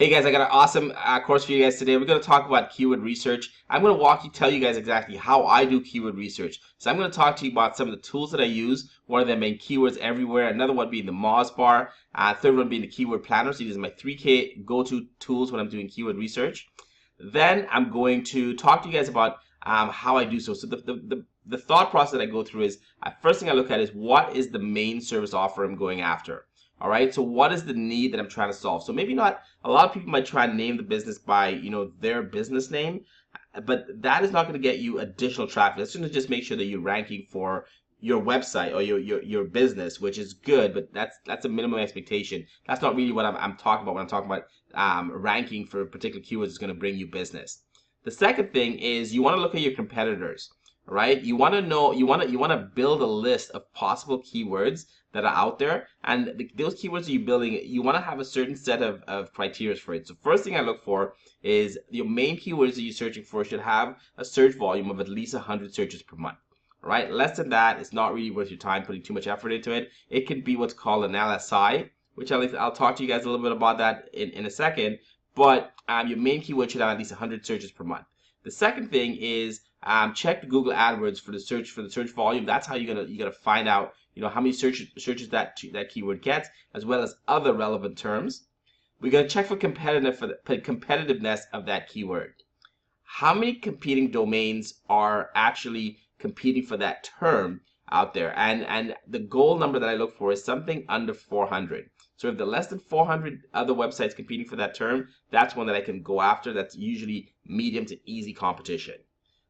Hey guys, I got an awesome course for you guys today. We're going to talk about keyword research. I'm going to tell you guys exactly how I do keyword research. So I'm going to talk to you about some of the tools that I use. One of them being Keywords Everywhere, another one being the Moz Bar, third one being the Keyword Planner. So these are my 3K go-to tools when I'm doing keyword research. Then I'm going to talk to you guys about how I do so. So the thought process that I go through is, first thing I look at is what is the main service offer I'm going after. All right, so what is the need that I'm trying to solve? So maybe not, a lot of people might try and name the business by, their business name, but that is not going to get you additional traffic. That's going to just make sure that you're ranking for your website or your business, which is good, but that's a minimum expectation. That's not really what I'm talking about when I'm talking about ranking for particular keywords is going to bring you business. The second thing is you want to look at your competitors. Right? You want to know, you want to build a list of possible keywords that are out there, and those keywords that you're building, you want to have a certain set of criteria for it. So first thing I look for is your main keywords that you're searching for should have a search volume of at least 100 searches per month. All right? Less than that, it's not really worth your time putting too much effort into it. It can be what's called an NSI, which I'll talk to you guys a little bit about that in a second. But your main keyword should have at least 100 searches per month. The second thing is check the Google AdWords for the search volume. That's how you're gonna find out how many searches that keyword gets, as well as other relevant terms. We're gonna check for competitiveness of that keyword. How many competing domains are actually competing for that term out there? And the goal number that I look for is something under 400. So if there are less than 400 other websites competing for that term, that's one that I can go after. That's usually medium to easy competition.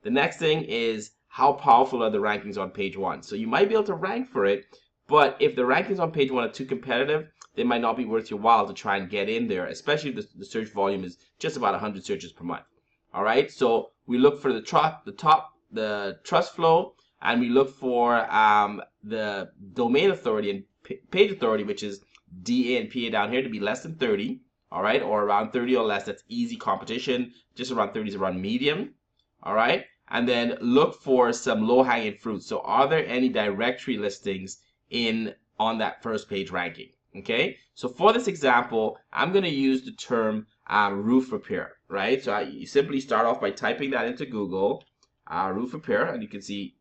The next thing is how powerful are the rankings on page one. So you might be able to rank for it, but if the rankings on page one are too competitive, they might not be worth your while to try and get in there, especially if the search volume is just about 100 searches per month. All right, so we look for the trust flow, and we look for the domain authority and page authority, which is DA and PA down here, to be less than 30, all right, or around 30 or less. That's easy competition. Just around 30 is around medium, all right. And then look for some low-hanging fruit. So are there any directory listings on that first page ranking? Okay, so for this example, I'm going to use the term roof repair, right? So you simply start off by typing that into Google, roof repair, and you can see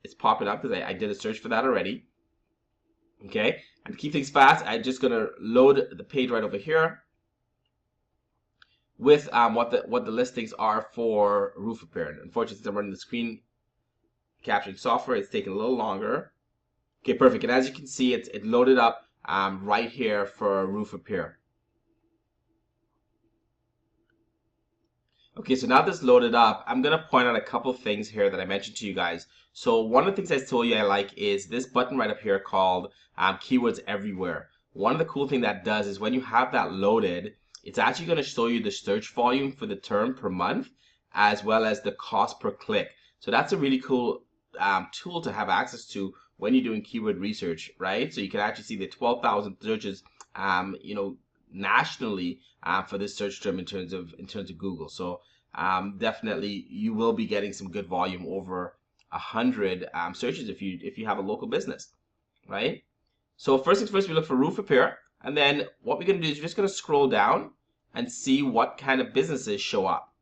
it's popping up because I did a search for that already. Okay, and to keep things fast, I'm just going to load the page right over here with what the listings are for roof repair. And unfortunately, since I'm running the screen capturing software, it's taking a little longer. Okay, perfect. And as you can see, it loaded up right here for roof repair. Okay, so now that's loaded up, I'm going to point out a couple of things here that I mentioned to you guys. So one of the things I told you I like is this button right up here called Keywords Everywhere. One of the cool things that does is when you have that loaded, it's actually going to show you the search volume for the term per month, as well as the cost per click. So that's a really cool tool to have access to when you're doing keyword research, right? So you can actually see the 12,000 searches, nationally for this search term in terms of Google. So definitely you will be getting some good volume, over 100 searches if you have a local business, right? So first things first, we look for roof repair, and then what we're going to do is we're just going to scroll down and see what kind of businesses show up.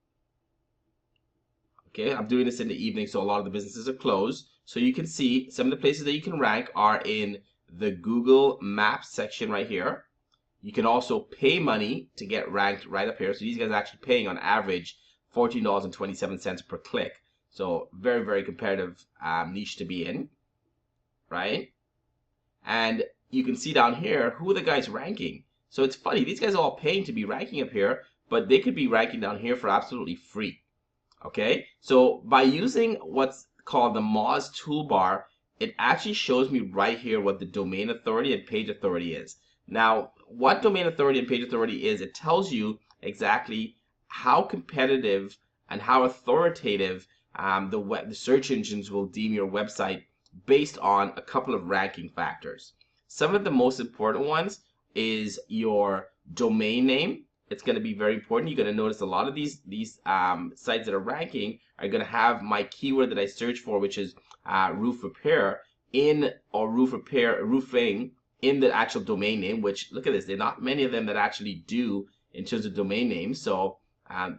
Okay, I'm doing this in the evening, so a lot of the businesses are closed. So you can see some of the places that you can rank are in the Google Maps section right here. You can also pay money to get ranked right up here. So these guys are actually paying on average $14.27 per click. So very, very competitive niche to be in, right? And you can see down here who are the guys ranking. So it's funny, these guys are all paying to be ranking up here, but they could be ranking down here for absolutely free. Okay, so by using what's called the Moz toolbar, it actually shows me right here what the domain authority and page authority is. Now, what domain authority and page authority is, it tells you exactly how competitive and how authoritative the search engines will deem your website based on a couple of ranking factors. Some of the most important ones is your domain name. It's going to be very important. You're going to notice a lot of these sites that are ranking are going to have my keyword that I search for, which is roof repair roofing in the actual domain name, which, look at this, there are not many of them that actually do in terms of domain names. So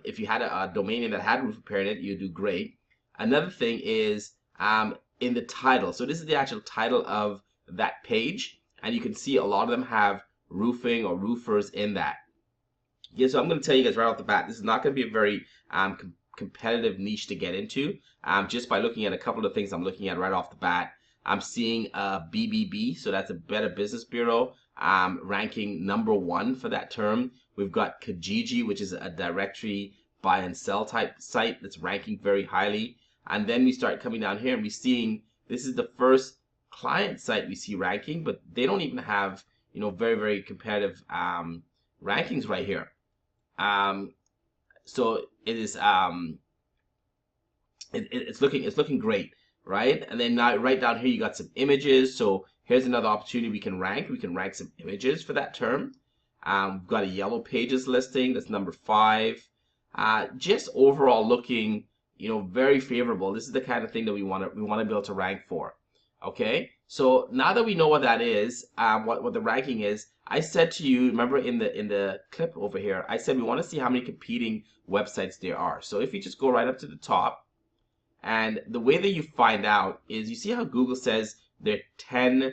if you had a domain name that had roof repair in it, you'd do great. Another thing is in the title. So this is the actual title of that page, and you can see a lot of them have roofing or roofers in that. Yeah, so I'm going to tell you guys right off the bat, this is not going to be a very competitive niche to get into. Just by looking at a couple of things I'm looking at right off the bat, I'm seeing BBB, so that's a Better Business Bureau, ranking #1 for that term. We've got Kijiji, which is a directory buy and sell type site that's ranking very highly. And then we start coming down here and we're seeing this is the first client site we see ranking, but they don't even have, you know, very, very competitive rankings right here. So it is it's looking great, right? And then now right down here you got some images. So here's another opportunity we can rank. We can rank some images for that term. We've got a yellow pages listing that's #5. Just overall looking, you know, very favorable. This is the kind of thing that we want to be able to rank for. Okay, so now that we know what that is, what the ranking is, I said to you, remember in the clip over here, I said we want to see how many competing websites there are. So if you just go right up to the top, and the way that you find out is, you see how Google says there are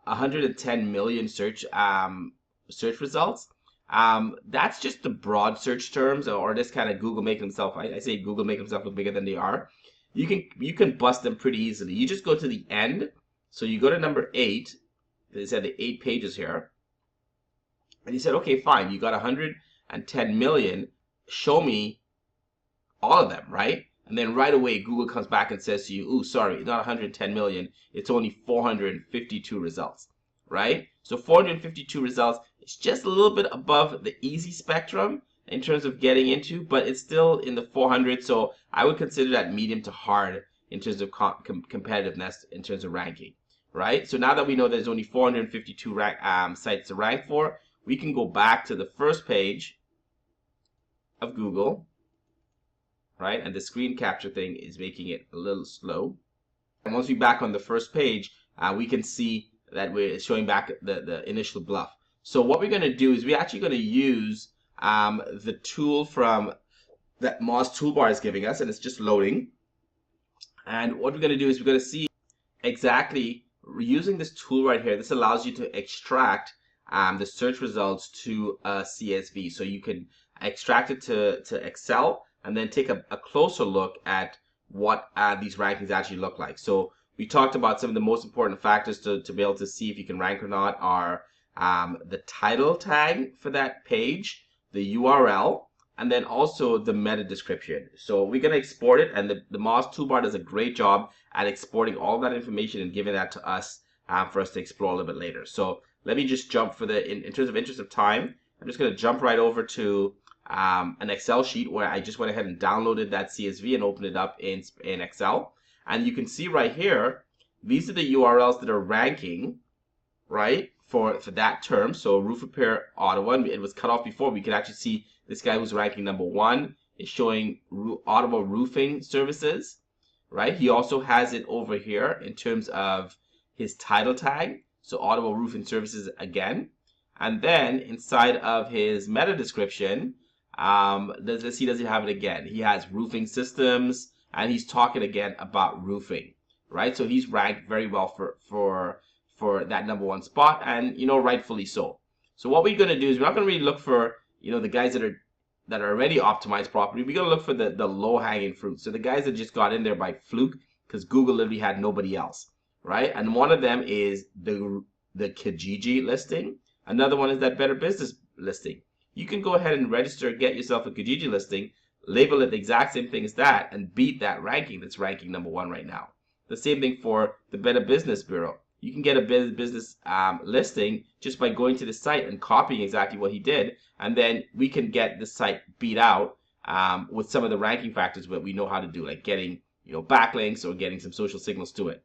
110 million search results. That's just the broad search terms, or this kind of Google making themselves. I say Google making themselves look bigger than they are. You can bust them pretty easily. You just go to the end. So you go to #8. They said the 8 pages here, and you said, okay, fine. You got 110 million. Show me all of them, right? And then right away, Google comes back and says to you, "Ooh, sorry, it's not 110 million. It's only 452 results." Right? So 452 results. It's just a little bit above the easy spectrum in terms of getting into, but it's still in the 400. So I would consider that medium to hard in terms of competitiveness in terms of ranking. Right? So now that we know there's only 452 sites to rank for, we can go back to the first page of Google. Right? And the screen capture thing is making it a little slow. And once we're back on the first page, we can see that we're showing back the initial bluff. So what we're going to do is we're actually going to use the tool from that Moz toolbar is giving us, and it's just loading. And what we're going to do is we're going to see exactly, using this tool right here, this allows you to extract the search results to a CSV. So you can extract it to Excel, and then take a closer look at what these rankings actually look like. So we talked about some of the most important factors to be able to see if you can rank or not are the title tag for that page, the URL, and then also the meta description. So we're going to export it, and the Moz toolbar does a great job at exporting all that information and giving that to us for us to explore a little bit later. So let me just jump for in terms of interest of time, I'm just going to jump right over to an Excel sheet where I just went ahead and downloaded that CSV and opened it up in Excel. And you can see right here, these are the URLs that are ranking, right, for that term. So roof repair Ottawa, it was cut off before. We could actually see this guy who's ranking #1 is showing Ottawa roofing services, right? He also has it over here in terms of his title tag. So Ottawa roofing services again. And then inside of his meta description, let's see, does he have it again? He has roofing systems, and he's talking again about roofing, right? So he's ranked very well for that #1 spot, and you know, rightfully so. So what we're going to do is we're not going to really look for, you know, the guys that are already optimized properly. We're going to look for the low-hanging fruit. So the guys that just got in there by fluke because Google literally had nobody else, right? And one of them is the Kijiji listing. Another one is that Better Business listing. You can go ahead and register, get yourself a Kijiji listing, label it the exact same thing as that, and beat that ranking that's ranking #1 right now. The same thing for the Better Business Bureau. You can get a business listing just by going to the site and copying exactly what he did, and then we can get the site beat out with some of the ranking factors that we know how to do, like getting, you know, backlinks or getting some social signals to it.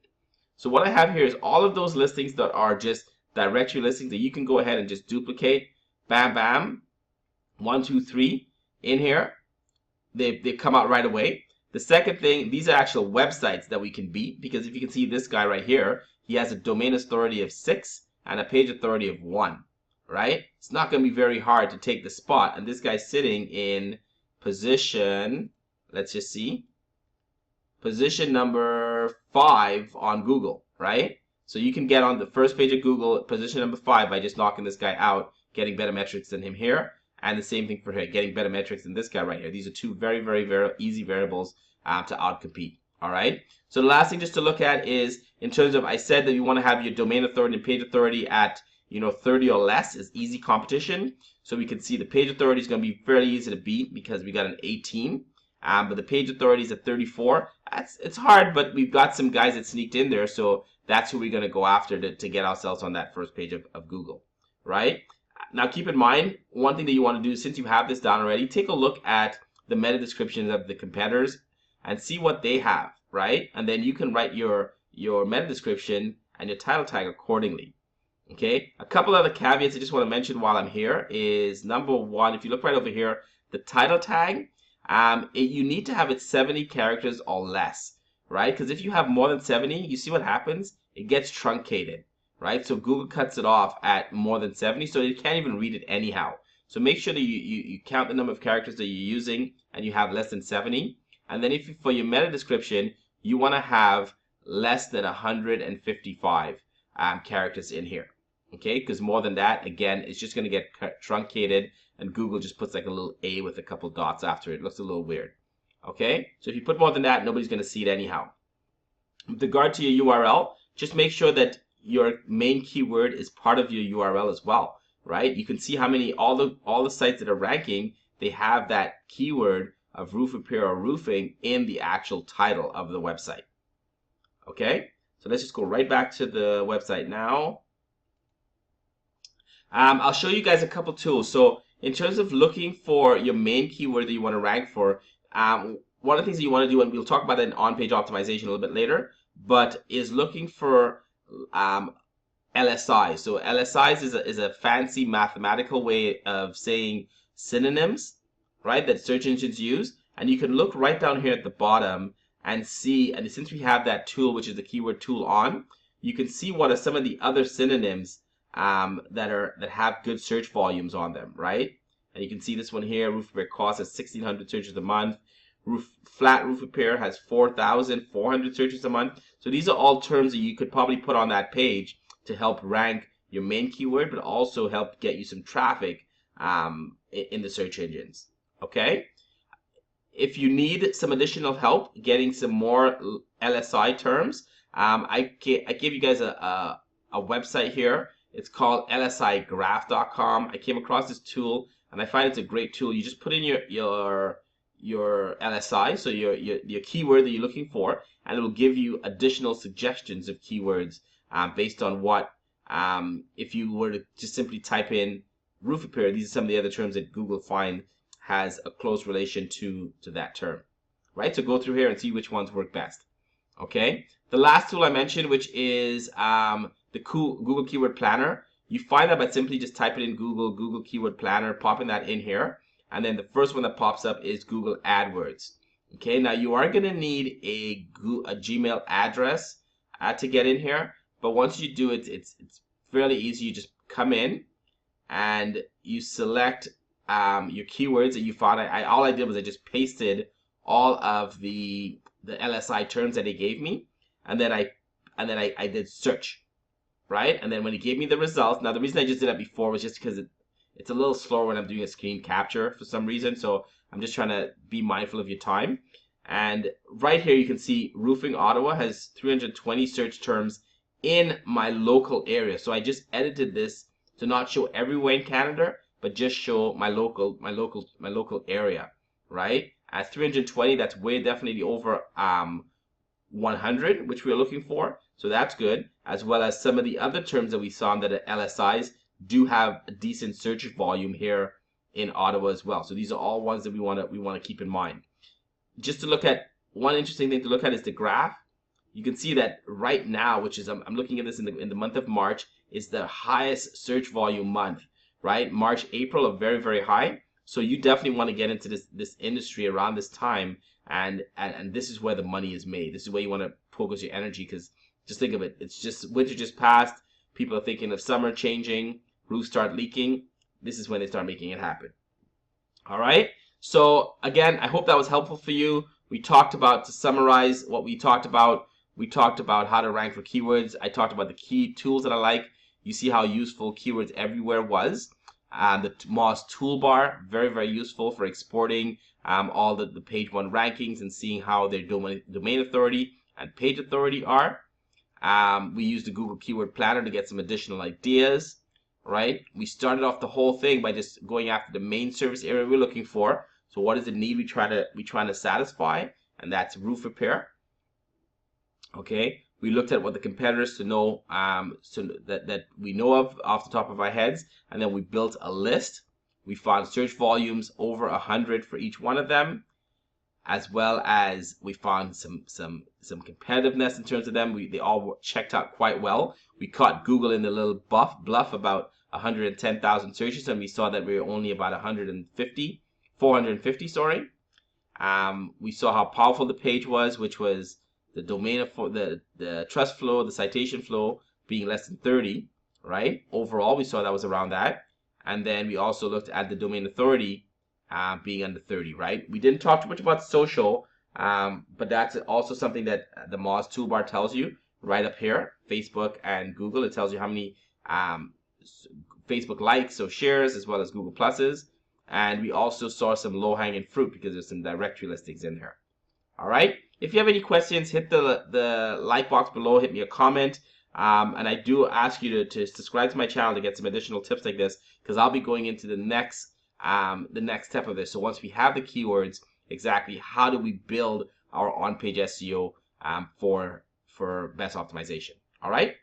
So what I have here is all of those listings that are just directory listings that you can go ahead and just duplicate. Bam, bam. 1, 2, 3 in here. They come out right away. The second thing, these are actual websites that we can beat, because if you can see this guy right here, he has a domain authority of 6 and a page authority of 1, right? It's not going to be very hard to take the spot. And this guy's sitting in position, let's just see, position number 5 on Google, right? So you can get on the first page of Google, position number 5, by just knocking this guy out, getting better metrics than him here. And the same thing for here, getting better metrics than this guy right here. These are two very, very, very easy variables to outcompete. All right. So the last thing just to look at is in terms of, I said that you want to have your domain authority and page authority at 30 or less is easy competition. So we can see the page authority is going to be fairly easy to beat because we got an 18. But the page authority is at 34. It's hard, but we've got some guys that sneaked in there, so that's who we're going to go after to get ourselves on that first page of Google, right? Now, keep in mind, one thing that you want to do, since you have this down already, take a look at the meta descriptions of the competitors and see what they have, right? And then you can write your meta description and your title tag accordingly. Okay, a couple other caveats I just want to mention while I'm here is, number one, if you look right over here, the title tag, you need to have it 70 characters or less, right? Because if you have more than 70, you see what happens? It gets truncated, right? So Google cuts it off at more than 70, so you can't even read it anyhow. So make sure that you count the number of characters that you're using and you have less than 70. And then if for your meta description, you want to have less than 155 characters in here. Okay, because more than that, again, it's just going to get truncated, and Google just puts like a little A with a couple dots after it. It looks a little weird. Okay, so if you put more than that, nobody's going to see it anyhow. With regard to your URL, just make sure that your main keyword is part of your URL as well, right? You can see how many, all the sites that are ranking, they have that keyword of roof repair or roofing in the actual title of the website. Okay, so let's just go right back to the website now. I'll show you guys a couple tools. So in terms of looking for your main keyword that you want to rank for, one of the things that you want to do, and we'll talk about that in on-page optimization a little bit later, but is looking for LSI. So LSIs is a fancy mathematical way of saying synonyms, right, that search engines use. And you can look right down here at the bottom and see, and since we have that tool, which is the keyword tool on, you can see what are some of the other synonyms that have good search volumes on them, right? And you can see this one here, roof repair cost has 1,600 searches a month. Flat roof repair has 4,400 searches a month. So these are all terms that you could probably put on that page to help rank your main keyword, but also help get you some traffic in the search engines. Okay? If you need some additional help getting some more LSI terms, I gave you guys a website here. It's called NSIGraph.com. I came across this tool and I find it's a great tool. You just put in your LSI, so your keyword that you're looking for, and it will give you additional suggestions of keywords based on what, if you were to just simply type in roof repair, these are some of the other terms that Google find has a close relation to that term, right? So go through here and see which ones work best. Okay. The last tool I mentioned, which is the Google Keyword Planner. You find that by simply just typing in Google Keyword Planner, popping that in here, and then the first one that pops up is Google AdWords. Okay, now you are going to need a Gmail address to get in here, but once you do it, it's fairly easy. You just come in and you select your keywords that you found. All I did was I just pasted all of the LSI terms that it gave me, and then I did search, right? And then when it gave me the results, now the reason I just did that before was just because it's a little slower when I'm doing a screen capture for some reason, so I'm just trying to be mindful of your time. And right here you can see Roofing Ottawa has 320 search terms in my local area. So I just edited this to not show everywhere in Canada, but just show my local area, right? At 320, that's way definitely over 100, which we're looking for. So that's good, as well as some of the other terms that we saw that are LSIs do have a decent search volume here in Ottawa as well. So these are all ones that we want to keep in mind. Just to look at, one interesting thing to look at is the graph. You can see that right now, which is I'm looking at this in the month of March, is the highest search volume month, right? March, April are very, very high. So you definitely want to get into this industry around this time, and this is where the money is made. This is where you want to focus your energy, because just think of it. It's just winter just passed. People are thinking of summer changing, roofs start leaking, this is when they start making it happen. All right. So again, I hope that was helpful for you. We talked about, to summarize what we talked about how to rank for keywords. I talked about the key tools that I like. You see how useful Keywords Everywhere was. The Moz toolbar, very, very useful for exporting all the page one rankings and seeing how their domain authority and page authority are. We used the Google Keyword Planner to get some additional ideas, right? We started off the whole thing by just going after the main service area we're looking for. So what is the need we trying to satisfy? And that's roof repair. Okay. We looked at what the competitors to know, so that we know of off the top of our heads, and then we built a list. We found search volumes over 100 for each one of them, as well as we found some competitiveness in terms of them. They all checked out quite well. We caught Google in the little bluff about 110,000 searches, and we saw that we were only about 450, sorry. We saw how powerful the page was, which was the domain of the trust flow, the citation flow being less than 30, right? Overall, we saw that was around that. And then we also looked at the domain authority being under 30, right? We didn't talk too much about social, but that's also something that the Moz toolbar tells you right up here. Facebook and Google, it tells you how many Facebook likes, so shares, as well as Google Pluses. And we also saw some low-hanging fruit because there's some directory listings in there. All right. If you have any questions, hit the like box below, hit me a comment. And I do ask you to subscribe to my channel to get some additional tips like this, because I'll be going into the next step of this. So once we have the keywords, exactly how do we build our on-page SEO for best optimization? All right.